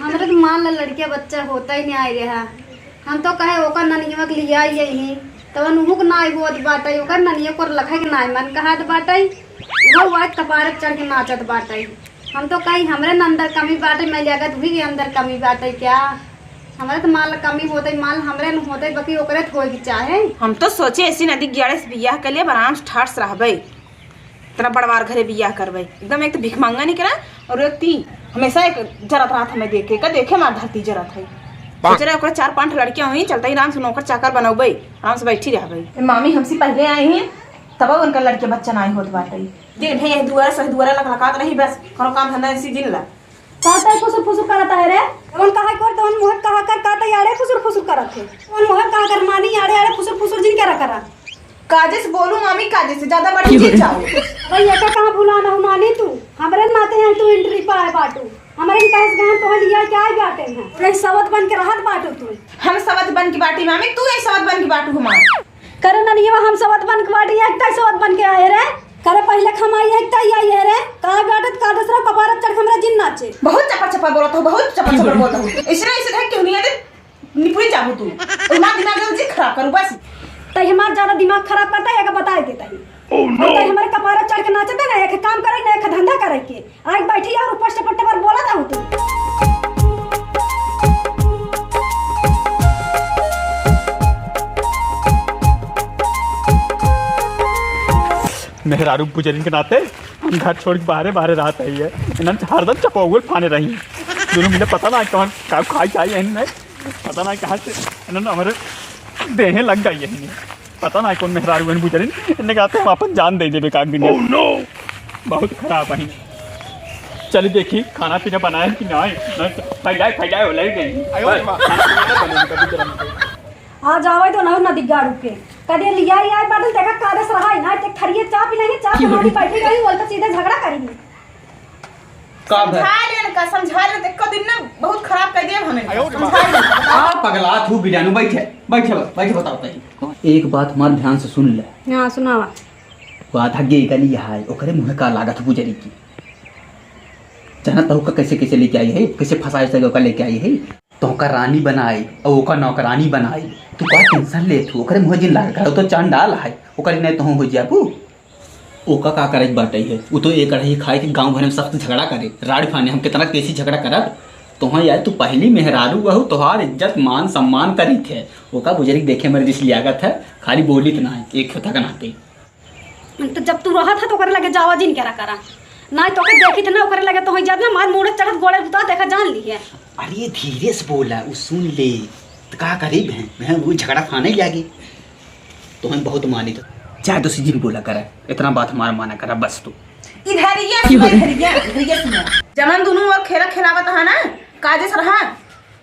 हमारे तो मान ला लड़किया बच्चा होता ही नहीं आई रहा। हम तो कहे ओकर ननिया के लिया यही तब नुहुक नाई होत बाटई ओकर ननिया को लखा के नाई मन कहा बाटई वो वाट कपार चढ़ के नाचत बाटई। हम तो कहीं हमरे न अंदर कमी बाटे मैं लागत भी के अंदर कमी बाटे क्या हमारे तो माल कमी होते माल हमरे न होते बाकी ओकरे थोड़ के चाहे। हम तो सोचे ऐसी नदी ग्यारह से बियाह कर लिए आराम से ठाट से रहबे इतना बड़वार घरे बियाह करबे एकदम एक तो भिख मांगा नहीं करा और एक ती हमेशा एक जरत रात हमें देखे का देखे मार धरती जरत है सोचे रहे 4-5 लड़कियां हुई चलता ही आराम से नौकर चाकर बनौबे आराम से बैठी रहबे। मामी हमसे पहले आई हैं तब उनका लड़के बच्चा ना होत बाटे दिन भैया दुआरा सही दुआरा लखलकात रही बस कोनो काम धंधा ऐसी दिन ला कहता है फुसुर फुसुर करता है रे कौन कहा कर तो मोह कहा कर कहता यारे फुसुर फुसुर करत है कौन मोह कहा कर मानी यारे यारे फुसुर फुसुर जिन करा करा काजे से बोलू मामी काजे से ज्यादा बड़ी चीज चाहो भाई एका कहां भुलाना हूं नानी तू हमरे नाते हैं तू एंट्री पाए बाटू हमारे कहे गहन तो लिया क्या ही बाटे हैं रे सवत बन के रहत बाटू तू हम सवत बन की बाटी मामी तू ऐ सवत बन की बाटू हमार करे ननिया हम सवत बन के बाटी एकता सवत बन के आए रे करे पहले खमाई एकता ही आई है रे का बाटत का दूसरा कपारत चढ़ हमरा जिन नाचे बहुत चपा चपा बोलत हो बहुत चपा चपा बोलत हो इसने ऐसे था क्यों नहीं आते निपुरी जाबू तू दिमाग दिमाग जी खराब करू बस तई हमार ज्यादा दिमाग खराब करता है का बता के तई ओह नो तई हमारे कपारत चढ़ के नाचते ना एक काम करे ना एक धंधा करे के आज बैठी और ऊपर से पट्टे पर बोला था तू मेहरारू पुजरिन के नाते हम घर छोड़ के बाहर बाहर रात आई है इन्होंने हरदम चपौगुल फाने रही दोनों मिले पता ना कहाँ का खाई चाहिए इन्हें पता ना कहाँ से इन्होंने हमारे देहे लग गई है इन्हें पता ना कौन मेहरारू बहन पुजरिन इन्हें कहते हम अपन जान दे देवे काग बिना नो बहुत खराब है चलिए देखी खाना पीना बनाए कि ना फैलाए हो लग गई आ जावे तो ना नदी गाड़ू के कदे लिया आए बादल देखा कादस रहा है ना एक थरिए चाय पी लेंगे चाय हमारी बैठी गई बोलता सीधे झगड़ा करेंगे समझा ले देखो दिन ना बहुत खराब कर दिया हमें आ पगला तू बिलानु बैठे बताओ तई एक बात हमार ध्यान से सुन ले। हां सुनावा बात हगे कली है ओकरे मुंह का लागत पुजरी की जानत हो का कैसे कैसे लेके आई है कैसे फसाए से ओका लेके आई है तो का रानी बनाई और ओका नौकरानी बनाई तू का टेंशन ले तू ओकरे मुंह जिन लाग तो चांद डाल है ओकरे नहीं तो हो जाबू ओका का करे बाटे है वो तो एक कढ़ाई खाए के गांव भर में सख्त झगड़ा करे राड़ फाने हम कितना कैसी झगड़ा करब तो यार तू पहली मेहरारू बहू तोहार इज्जत मान सम्मान करी थे ओका बुजरी देखे मेरे जिस लियागत है खाली बोली तो ना एक होता का नाते तो जब तू रहा था तो करे लगे जावा जिन करा ना तो के देखी थे ना करे लगे तो हो जात ना मार मुड़े चढ़त गोड़े उता देखा जान ली है। अरे धीरे से बोला वो सुन ले तो का करे बहन वो झगड़ा खाने लगी तो हम बहुत मानी तो चाहे तो सीधी बोला करे इतना बात हमारा माना करा बस तू जमन दोनों और खेला खेलावत है ना काजे से रहा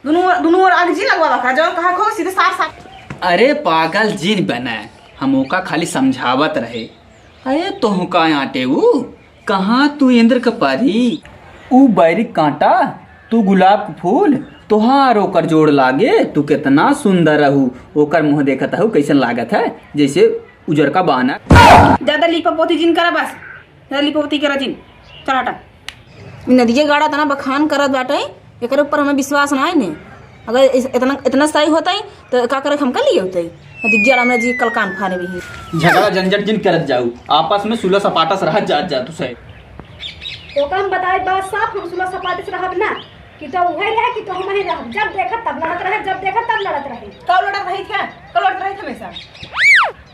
दोनों और आग जी लगवा का जो कहा खो सीधे साफ अरे पागल जिन बना हम ओका खाली समझावत रहे अरे तो का आटे वो कहाँ तू इंद्र का पारी ऊ बैरी कांटा तू गुलाब का फूल तोहार ओकर जोड़ लागे तू कितना सुंदर रहू ओकर मुँह देखत हूँ कैसन लागत है जैसे उजर का बाना ज्यादा लिपापोती जिन करा बस ज्यादा लिपापोती करा जिन चल हटा नदिया गाड़ा तना बखान करत बाटे एक ऊपर हमें विश्वास ना है ने अगर इतना सही होता है तो का करे हम कर लिए होते दिग्गज हमरा जी कल कान फाने भी झगड़ा झंझट जिन करत जाऊ आपस में सुलह सपाटा से रह जा तू से तो काम बताए बात साफ हम सुलह सपाटे से रहब ना कि तो वही रहे कि तो हम ही रहब जब देखा तब लड़त रहे जब देखा तब लड़त रहे कब लड़त रही थे कब लड़त रही थे हमेशा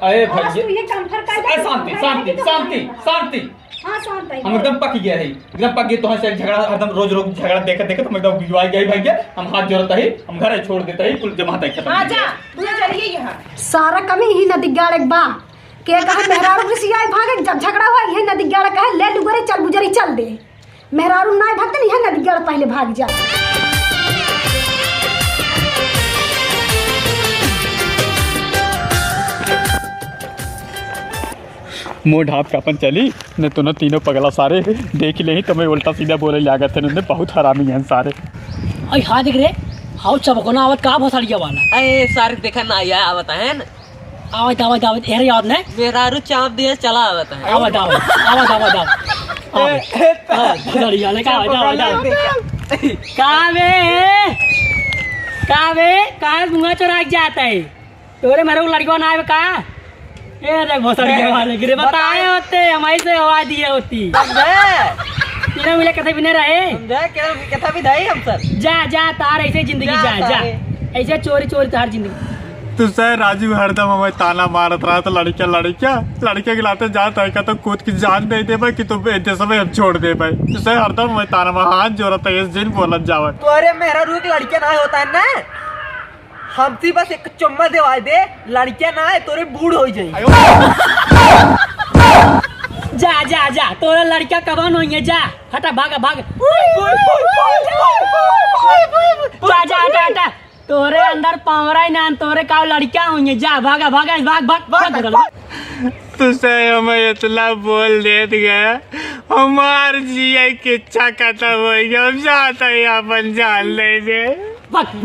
अरे भैया तू ये कंफर कर शांति शांति शांति शांति हां शांत है हम एकदम पक गया है एकदम पक गए तो से झगड़ा हरदम रोज झगड़ा देख हम एकदम बिगवाई गई भाई हम हाथ जोड़ता है हम घर छोड़ देता है कुल जमा तक खत्म। हां जा तू चलिए यहां सारा कमी ही नदी गाड़ एक बा के कहे मेहरारू ऋषि आई भागे जब झगड़ा हुआ ये नदी गाड़ कहे ले लुगरे चल बुजरी चल दे मेहरारू ना भागते नहीं है नदी गाड़ पहले भाग जा मुँह ढाप का अपन चली न तो न तीनों पगला सारे देख ले ही तुम्हें उल्टा सीधा बोले लागत है न बहुत हरामी हैं सारे। अरे हाँ देख रे हाउ चबकोना आवत का भसड़िया वाला अरे सारे देखा ना आया आवत है न आवत एरे याद ने मेहरारू चाप दिया चला आवत है आवत भसड़िया ले का आवत कहाँ मुँह चोरा के जाता है तोरे मेरे को लड़कियों ना आवे का ये देख बहुत सारी आवाज गिरे बताए होते हमारी से आवाज दिए होती तीनों मिले कथे भी नहीं रहे कथा भी धाई हम सर जा तार ऐसे जिंदगी जा ऐसे चोरी तार जिंदगी तो सर राजू हरदम हमें ताना मारत रहा तो लड़के के लाते जाता है का तो खुद की जान दे दे भाई कि तुम इतने समय हम छोड़ दे भाई तो सर हरदम हमें ताना मार हाथ जोड़ता है इस दिन बोलत जावत तोरे मेरा रूप लड़के ना होता है ना हमसी बस एक चुम्मा दिवा दे लड़के ना है तोरे बूढ़ हो जाए जा तोरा लड़का कबान होंगे जा हटा भाग जा तोरे अंदर पावरा ही ना तोरे का लड़का होंगे जा भाग तो सर हमें इतना बोल दे गया हमार जिया की इच्छा खत्म हो गया हम जाता है अपन जान ले भाग